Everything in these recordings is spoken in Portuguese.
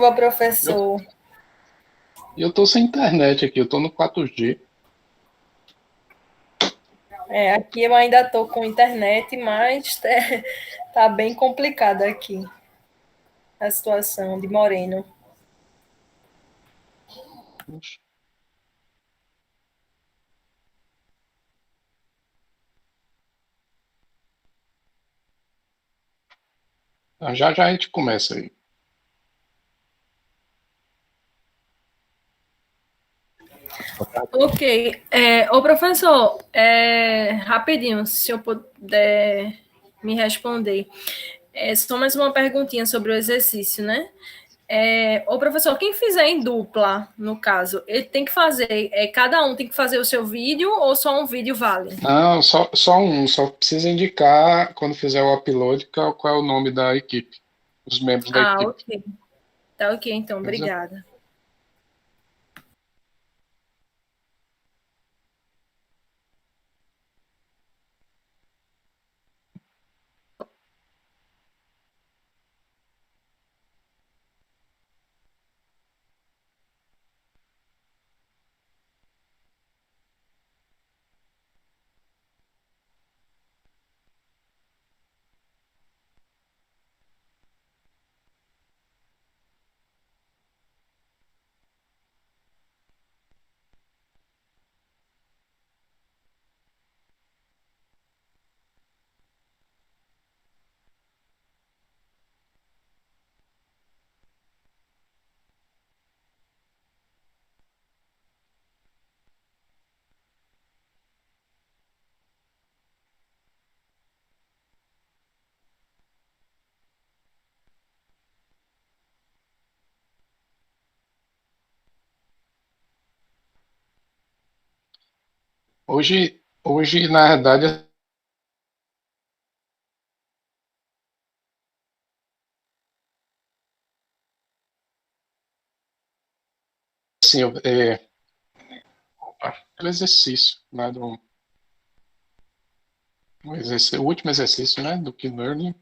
Boa, Eu, professor. eu tô sem internet aqui, eu tô no 4G. Aqui eu ainda estou com internet, mas tá bem complicada aqui a situação de Moreno. Já já a gente começa aí. Ok. Ô, professor, rapidinho, se o senhor puder me responder. Só mais uma perguntinha sobre o exercício, né? Ô, professor, quem fizer em dupla, no caso, ele tem que fazer, cada um tem que fazer o seu vídeo ou só um vídeo vale? Não, só um, só precisa indicar quando fizer o upload qual é o nome da equipe, os membros da Ah, equipe. ok. Tá ok, então, Beleza? obrigada. Hoje, na verdade, assim, o exercício, né, o último exercício, né, do Key-Learning.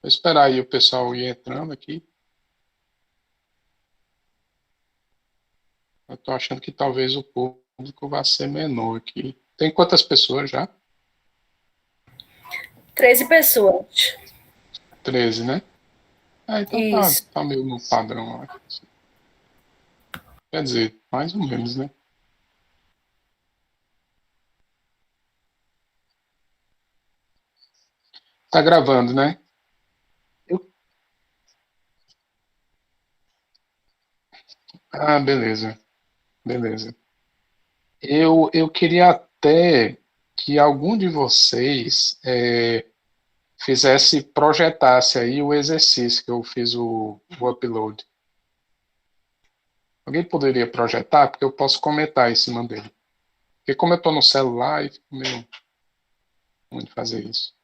Vou esperar aí o pessoal ir entrando aqui. Eu estou achando que talvez o público vá ser menor aqui. Tem quantas pessoas já? 13 pessoas. 13, né? Então tá, Isso. tá meio no padrão, acho. Quer dizer, mais ou menos, né? Tá gravando, né? Eu- beleza, beleza. Eu queria até que algum de vocês projetasse aí o exercício que eu fiz o upload. Alguém poderia projetar? Porque eu posso comentar em cima dele. Porque como eu estou no celular, fica meio ruim de fazer isso.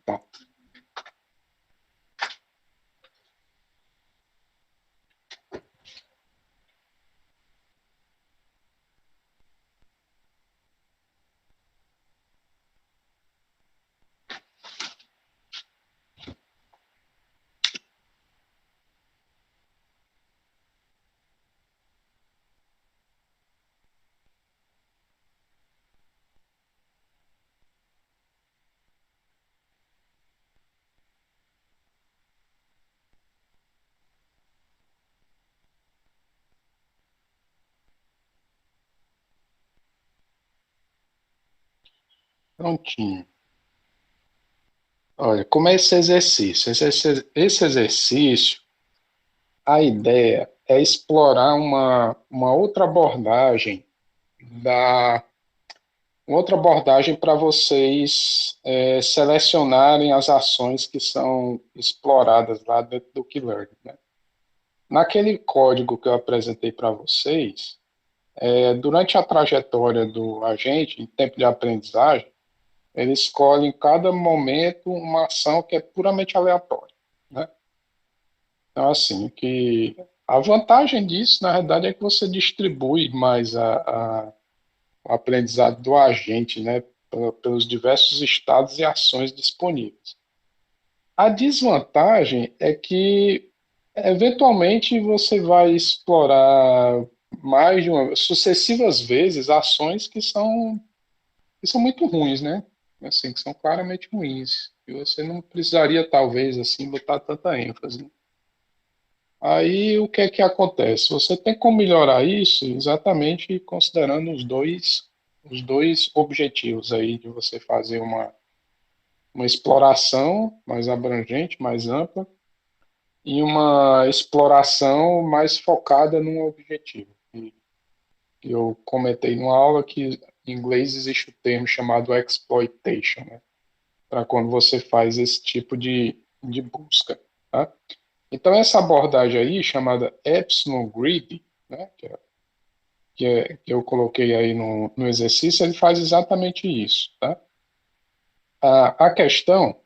Tá. Prontinho. Olha, como é esse exercício? Esse exercício, a ideia é explorar uma outra abordagem da outra abordagem para vocês selecionarem as ações que são exploradas lá dentro do Keylern, né? Naquele código que eu apresentei para vocês, durante a trajetória do agente, em tempo de aprendizagem, ele escolhe em cada momento uma ação que é puramente aleatória, né? Então, assim, a vantagem disso, na verdade, é que você distribui mais o aprendizado do agente, né, pelos diversos estados e ações disponíveis. A desvantagem é que, eventualmente, você vai explorar mais de uma, sucessivas vezes ações que são muito ruins, né? Assim, que são claramente ruins. E você não precisaria, talvez, assim, botar tanta ênfase, né? Aí, o que é que acontece? Você tem como melhorar isso exatamente considerando os dois objetivos aí de você fazer uma exploração mais abrangente, mais ampla, e uma exploração mais focada num objetivo. E eu comentei numa aula que em inglês existe o termo chamado exploitation, né? Para quando você faz esse tipo de busca, tá? Então, essa abordagem aí, chamada Epsilon Grid, né, que eu coloquei aí no exercício, ele faz exatamente isso, tá? A questão,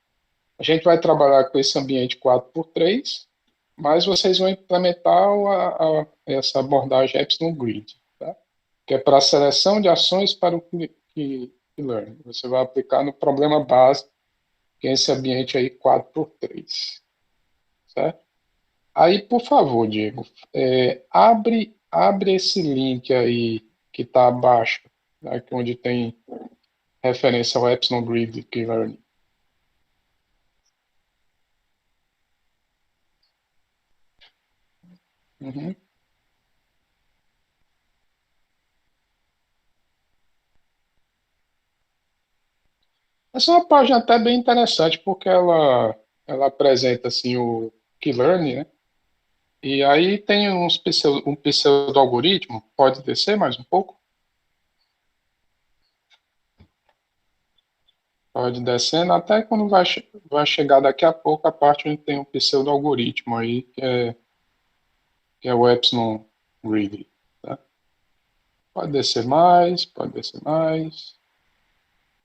a gente vai trabalhar com esse ambiente 4x3, mas vocês vão implementar essa abordagem Epsilon Grid, tá? Que é para a seleção de ações para o Learning. Você vai aplicar no problema base, que é esse ambiente aí 4x3, certo? Aí, por favor, Diego, abre esse link aí que está abaixo, né, onde tem referência ao Epsilon Grid Key Learning. Uhum. Essa é uma página até bem interessante, porque ela apresenta assim, o Key Learning, né? E aí tem um pseudo-algoritmo, pode descer mais um pouco? Pode descendo, até quando vai chegar daqui a pouco a parte onde tem um pseudo-algoritmo aí, que é o Epsilon Grid, tá? Pode descer mais, pode descer mais.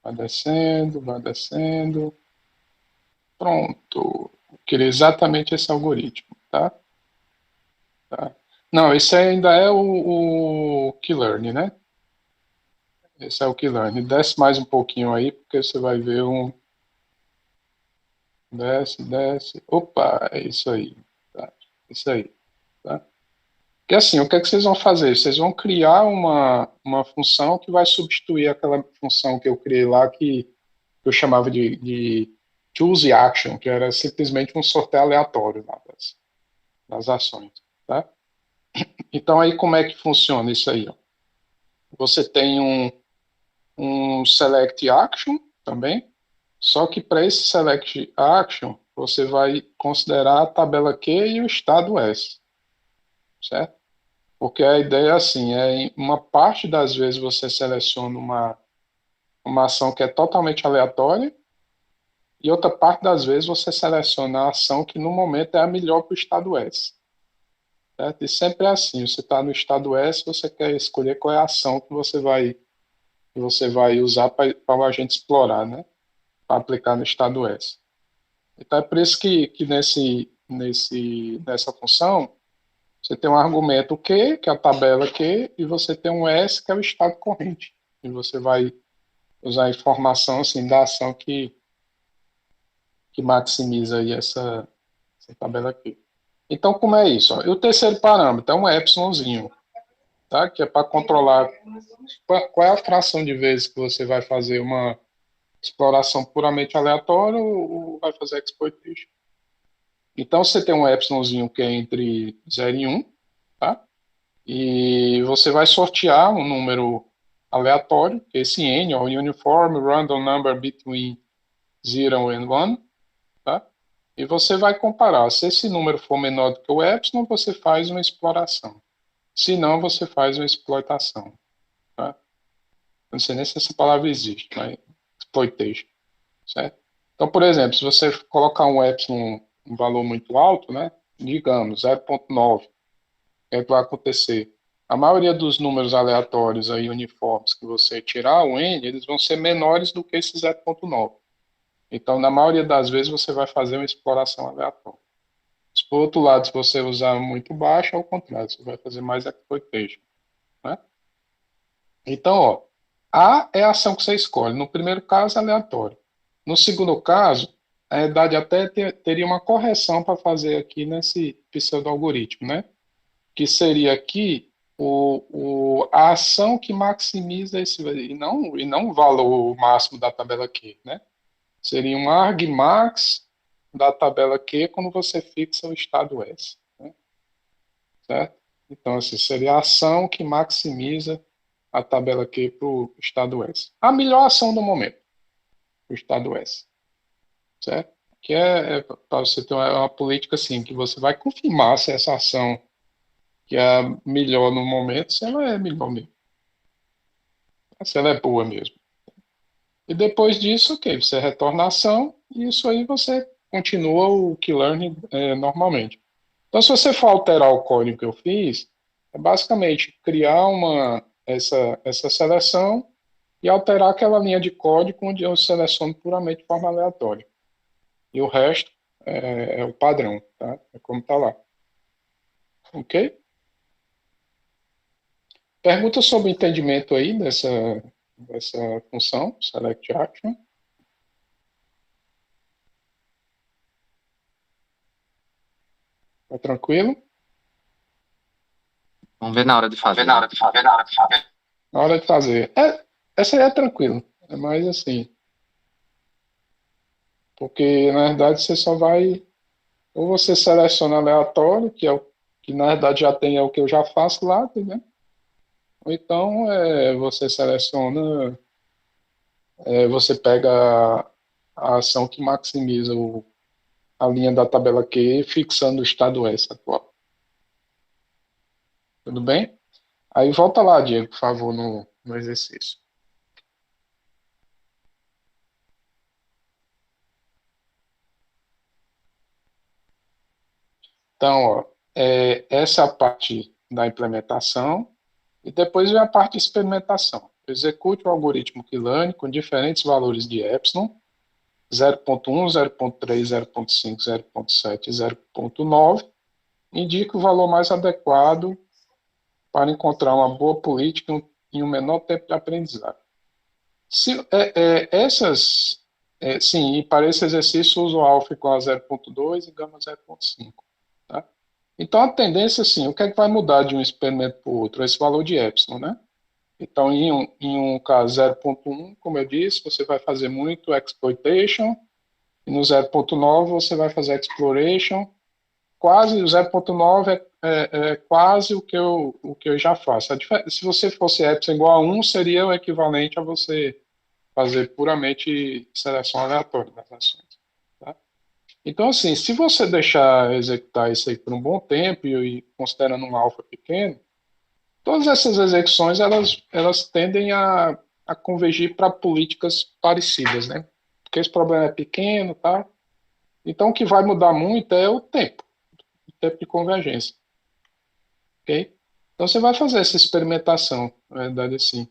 Vai descendo, vai descendo. Pronto. Eu queria exatamente esse algoritmo, tá? Tá. Não, esse ainda é o Keylearn, né? Esse é o Keylearn. Desce mais um pouquinho aí, porque você vai ver um. Desce, desce. Opa, é isso aí. Tá? Isso aí. Tá? Porque assim, o que é que vocês vão fazer? Vocês vão criar uma função que vai substituir aquela função que eu criei lá que eu chamava de choose action, que era simplesmente um sorteio aleatório lá das ações, tá? Então aí como é que funciona isso aí? Ó? Você tem um select action também, só que para esse select action você vai considerar a tabela Q e o estado S, certo? Porque a ideia é assim, em uma parte das vezes você seleciona uma ação que é totalmente aleatória e outra parte das vezes você seleciona a ação que no momento é a melhor para o estado S. Certo? E sempre é assim, você está no estado S, você quer escolher qual é a ação que você vai usar para o agente explorar, né? Para aplicar no estado S. Então é por isso que nessa função você tem um argumento Q, que é a tabela Q, e você tem um S, que é o estado corrente. E você vai usar a informação assim, da ação que maximiza aí essa tabela aqui. Então, como é isso? Ó? E o terceiro parâmetro é um epsilonzinho, tá? Que é para controlar qual é a fração de vezes que você vai fazer uma exploração puramente aleatória ou vai fazer exploitation. Então, você tem um epsilonzinho que é entre 0 e 1, tá? E você vai sortear um número aleatório, que é esse n, ó, uniform random number between 0 and 1, tá? E você vai comparar. Se esse número for menor do que o epsilon, você faz uma exploração. Se não, você faz uma exploitação. Tá? Não sei nem se essa palavra existe, mas exploitation, certo? Então, por exemplo, se você colocar um epsilon, um valor muito alto, né, digamos 0,9, o que é que vai acontecer? A maioria dos números aleatórios aí uniformes que você tirar, o n, eles vão ser menores do que esse 0,9. Então, na maioria das vezes, você vai fazer uma exploração aleatória. Se por outro lado, se você usar muito baixo, é o contrário, você vai fazer mais exploitation, né? Então, ó, A é a ação que você escolhe. No primeiro caso, aleatório. No segundo caso, a verdade até teria uma correção para fazer aqui nesse pseudo-algoritmo, né? Que seria aqui a ação que maximiza esse, e não o valor máximo da tabela Q, né? Seria um argmax da tabela Q quando você fixa o estado S, né? Certo? Então, assim, seria a ação que maximiza a tabela Q para o estado S. A melhor ação do momento, o estado S, certo? Que para você ter uma política assim, que você vai confirmar se essa ação que é melhor no momento, se ela é melhor mesmo, se ela é boa mesmo. E depois disso, ok, você retorna a ação e isso aí você continua o key-learning normalmente. Então, se você for alterar o código que eu fiz, é basicamente criar essa seleção e alterar aquela linha de código onde eu seleciono puramente de forma aleatória. E o resto é o padrão, tá? É como está lá. Ok? Pergunta sobre o entendimento aí dessa função, select action. Tá tranquilo? Vamos ver na hora de fazer. Na hora de fazer. Essa aí é tranquilo. É mais assim. Porque, na verdade, você só vai. Ou você seleciona aleatório, que é o que na verdade já tem, é o que eu já faço lá, entendeu? Ou então você seleciona, você pega a ação que maximiza a linha da tabela Q, fixando o estado S atual. Tudo bem? Aí volta lá, Diego, por favor, no exercício. Então, ó, essa é a parte da implementação, e depois vem a parte de experimentação. Execute o algoritmo Keylearn com diferentes valores de epsilon, 0.1, 0.3, 0.5, 0.7 e 0.9. Indique o valor mais adequado para encontrar uma boa política em um menor tempo de aprendizado. Sim, e para esse exercício uso alfa igual a 0.2 e gama 0.5. Tá? Então, a tendência, assim, o que é que vai mudar de um experimento para o outro? Esse valor de epsilon, né? Então, em um caso 0.1, como eu disse, você vai fazer muito exploitation, e no 0.9 você vai fazer exploration. Quase o 0.9 é quase o que eu já faço. Se você fosse epsilon igual a 1, seria o equivalente a você fazer puramente seleção aleatória das ações. Tá? Então, assim, se você deixar executar isso aí por um bom tempo e considerando um alfa pequeno, todas essas execuções elas tendem a convergir para políticas parecidas, né? Porque esse problema é pequeno, tá? Então, o que vai mudar muito é o tempo de convergência, ok? Então, você vai fazer essa experimentação, na verdade, assim.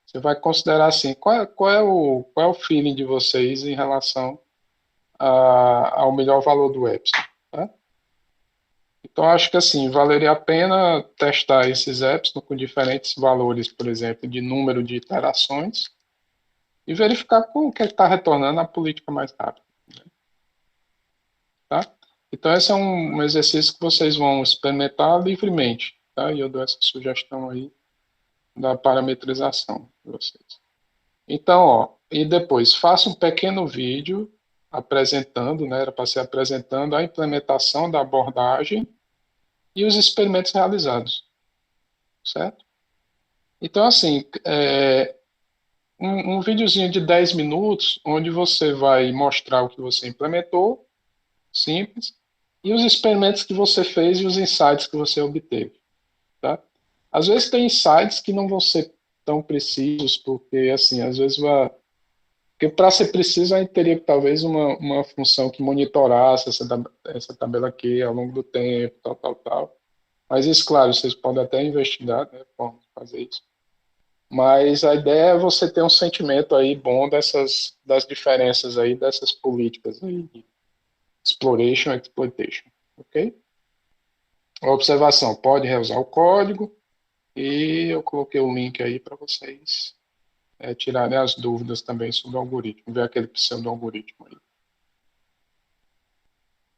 Você vai considerar assim, qual é o feeling de vocês em relação ao melhor valor do epsilon, tá? Então, acho que assim, valeria a pena testar esses epsilon com diferentes valores, por exemplo, de número de iterações e verificar com o que está retornando a política mais rápida, tá? Então, esse é um exercício que vocês vão experimentar livremente, tá? E eu dou essa sugestão aí da parametrização de vocês. Então, ó, e depois, faça um pequeno vídeo apresentando, né, era para ser apresentando a implementação da abordagem e os experimentos realizados, certo? Então, assim, um videozinho de 10 minutos, onde você vai mostrar o que você implementou, simples, e os experimentos que você fez e os insights que você obteve, tá? Às vezes tem insights que não vão ser tão precisos, porque, assim, às vezes porque para ser preciso, a gente teria talvez uma função que monitorasse essa tabela aqui ao longo do tempo, tal, tal, tal. Mas isso, claro, vocês podem até investigar, né, como fazer isso. Mas a ideia é você ter um sentimento aí bom das diferenças aí, dessas políticas aí, de exploration e exploitation, ok? Observação, pode reusar o código, e eu coloquei o link aí para vocês tirarem as dúvidas também sobre o algoritmo, ver aquele pseudo-algoritmo aí.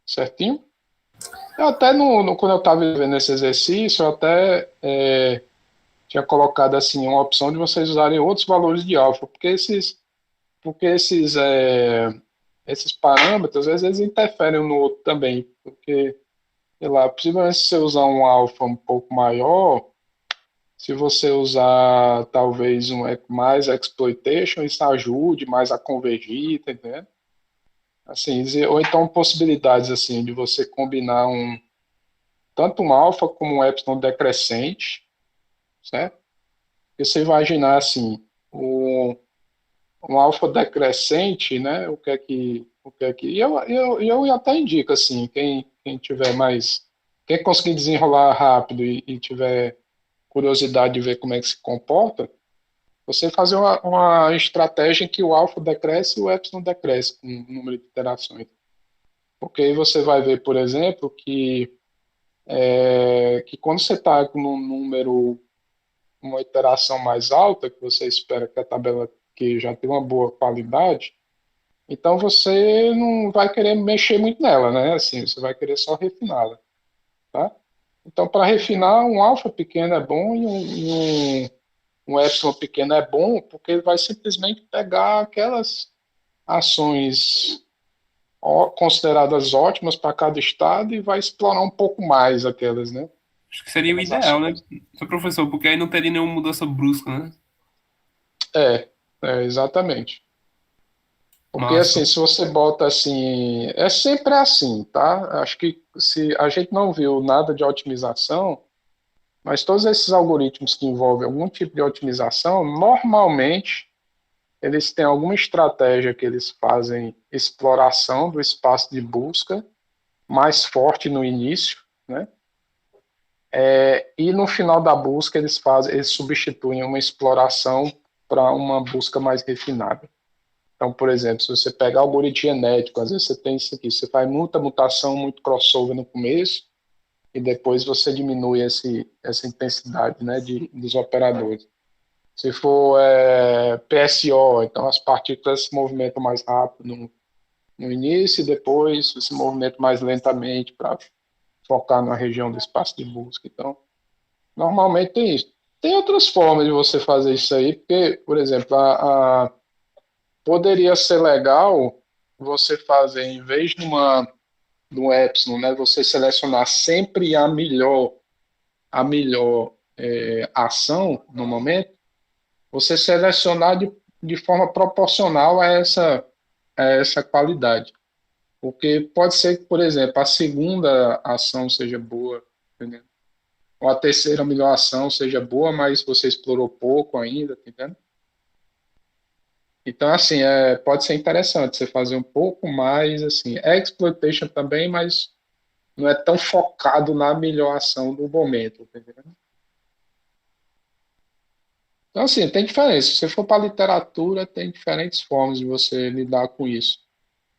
Certinho? Eu até, quando eu estava vendo esse exercício, eu até tinha colocado assim uma opção de vocês usarem outros valores de alfa, porque esses parâmetros, às vezes, interferem um no outro também, porque, sei lá, possivelmente se você usar um alfa um pouco maior, se você usar talvez mais exploitation, isso ajude mais a convergir, tá entendendo? Assim, ou então possibilidades assim de você combinar tanto um alfa como um epsilon decrescente, certo? Porque você imaginar assim, um alfa decrescente, né? E eu até indico assim, quem tiver mais, quem conseguir desenrolar rápido e tiver curiosidade de ver como é que se comporta, você fazer uma estratégia em que o alfa decresce e o epsilon decresce com o número de iterações. Porque aí você vai ver, por exemplo, que quando você está com um número, uma iteração mais alta, que você espera que a tabela que já tem uma boa qualidade, então você não vai querer mexer muito nela, né? Assim, você vai querer só refiná-la, tá? Então, para refinar, um alfa pequeno é bom um epsilon pequeno é bom, porque ele vai simplesmente pegar aquelas ações consideradas ótimas para cada estado e vai explorar um pouco mais aquelas, né? Acho que seria o Aquelas ideal, né, ações. seu professor? Porque aí não teria nenhuma mudança brusca, né? Exatamente. Porque Massa. assim, se você bota assim, é sempre assim, tá? Acho que se a gente não viu nada de otimização, mas todos esses algoritmos que envolvem algum tipo de otimização, normalmente eles têm alguma estratégia que eles fazem exploração do espaço de busca mais forte no início, né? E no final da busca eles substituem uma exploração para uma busca mais refinada. Então, por exemplo, se você pegar algoritmo genético, às vezes você tem isso aqui, você faz muita mutação, muito crossover no começo, e depois você diminui essa intensidade, né, dos operadores. Se for PSO, então as partículas se movimentam mais rápido no início, e depois se movimentam mais lentamente para focar na região do espaço de busca. Então, normalmente tem isso. Tem outras formas de você fazer isso aí, porque, por exemplo, poderia ser legal você fazer, em vez de um epsilon, né, você selecionar sempre a melhor ação no momento, você selecionar de forma proporcional a essa qualidade. Porque pode ser que, por exemplo, a segunda ação seja boa, entendeu? Ou a terceira melhor ação seja boa, mas você explorou pouco ainda, tá entendendo? Então, assim, pode ser interessante você fazer um pouco mais, assim, exploitation também, mas não é tão focado na melhor ação do momento, tá entendendo? Então, assim, tem diferença. Se você for para a literatura, tem diferentes formas de você lidar com isso.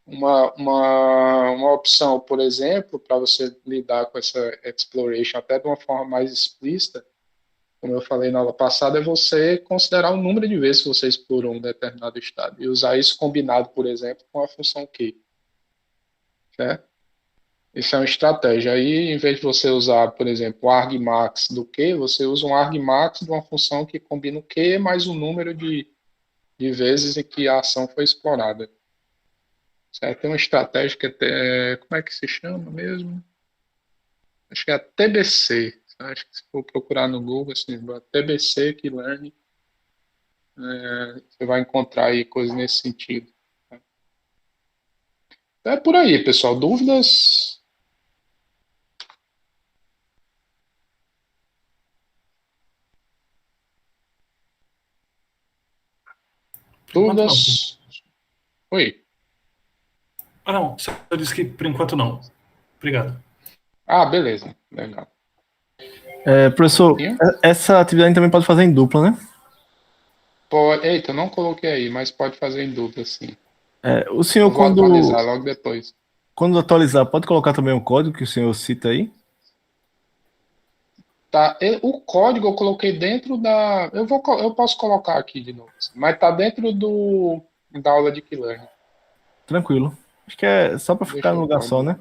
Uma opção, por exemplo, para você lidar com essa exploration até de uma forma mais explícita, como eu falei na aula passada, é você considerar o número de vezes que você explorou um determinado estado e usar isso combinado, por exemplo, com a função Q, certo? Isso é uma estratégia. Aí, em vez de você usar, por exemplo, o argmax do Q, você usa um argmax de uma função que combina o Q mais o número de vezes em que a ação foi explorada. Certo? Tem uma estratégia que como é que se chama mesmo? Acho que é a TBC. Acho que se for procurar no Google, assim, TBC que learn, você vai encontrar aí coisas nesse sentido. Então é por aí, pessoal. Dúvidas? Por enquanto não. Dúvidas? Oi. Ah, não. Só disse que por enquanto não. Obrigado. Ah, beleza. Legal. Professor, Tinha? essa atividade também pode fazer em dupla, né? Eita, eu não coloquei aí, mas pode fazer em dúvida, sim. O senhor, Eu vou atualizar logo depois. quando atualizar, pode colocar também o código que o senhor cita aí? Tá, o código eu coloquei dentro da. Eu posso colocar aqui de novo, mas tá dentro da aula de Keylearning. Tranquilo. Acho que é só para Deixa ficar no eu lugar só, né?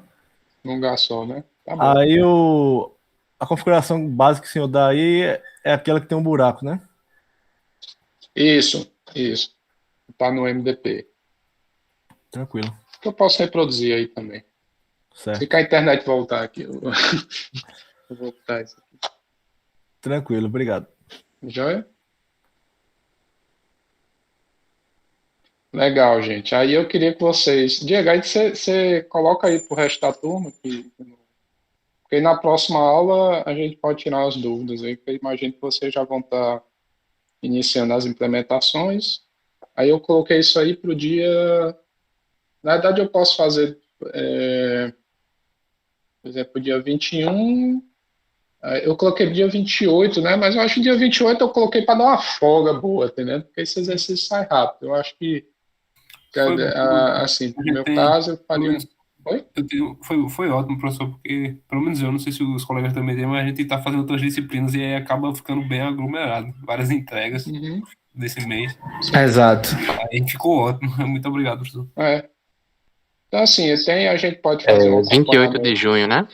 num lugar só, né? Tá bom. Aí a configuração básica que o senhor dá aí é aquela que tem um buraco, né? Isso. Tá no MDP. Tranquilo. Eu posso reproduzir aí também. Certo. Se a internet voltar aqui, eu vou botar isso aqui. Tranquilo, obrigado. Joia? Legal, gente. Aí eu queria que vocês. Diego, aí você coloca aí pro resto da turma, porque na próxima aula a gente pode tirar as dúvidas aí, porque eu imagino que vocês já vão estar iniciando as implementações. Aí eu coloquei isso aí para o dia. Na verdade, eu posso fazer, por exemplo, dia 21. Eu coloquei dia 28, né? Mas eu acho que dia 28 eu coloquei para dar uma folga boa, entendeu? Porque esse exercício sai rápido. Eu acho que, assim, no meu caso, eu faria um. Oi? Foi ótimo, professor, porque, pelo menos eu, não sei se os colegas também têm, mas a gente tá fazendo outras disciplinas e aí acaba ficando bem aglomerado. Várias entregas Uhum. desse mês. Exato. Aí ficou ótimo. Muito obrigado, professor. Então, assim, a gente pode fazer um 28 de junho, né?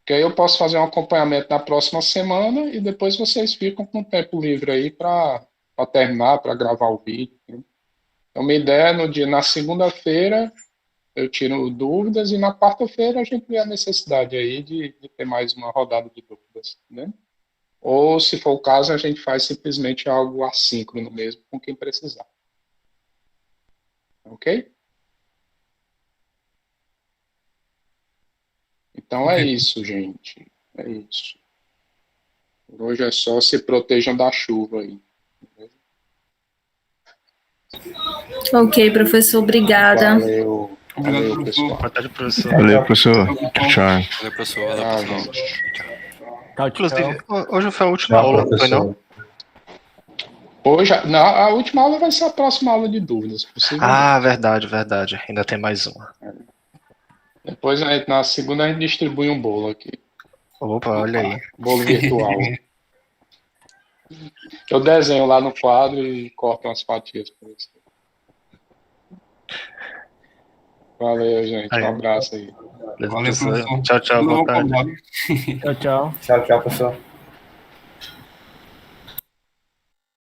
Que aí eu posso fazer um acompanhamento na próxima semana e depois vocês ficam com tempo livre aí para terminar, para gravar o vídeo. Né? Então, minha ideia é na segunda-feira eu tiro dúvidas e na quarta-feira a gente vê a necessidade aí de ter mais uma rodada de dúvidas, né? Ou, se for o caso, a gente faz simplesmente algo assíncrono mesmo, com quem precisar. Ok? Então é isso, gente. É isso. Por hoje é só, se protejam da chuva aí. Ok, professor, obrigada. Valeu. Obrigado, Valeu, professor. pessoal. Boa tarde, professor. Valeu, professor. Tchau. Valeu, professor. Valeu, Ah, pessoal. gente. Tchau, Inclusive, hoje foi a última aula, não foi não? Hoje, a última aula vai ser a próxima aula de dúvidas, possivelmente. Ah, verdade. Ainda tem mais uma. Depois, na segunda, a gente distribui um bolo aqui. Opa, olha aí. Bolo virtual. Eu desenho lá no quadro e corto umas fatias para você. Valeu, gente. Um abraço aí. Beleza, Valeu, professor. professor. Tchau, Eu não boa vou tarde. cobrar. Tchau. Tchau, professor.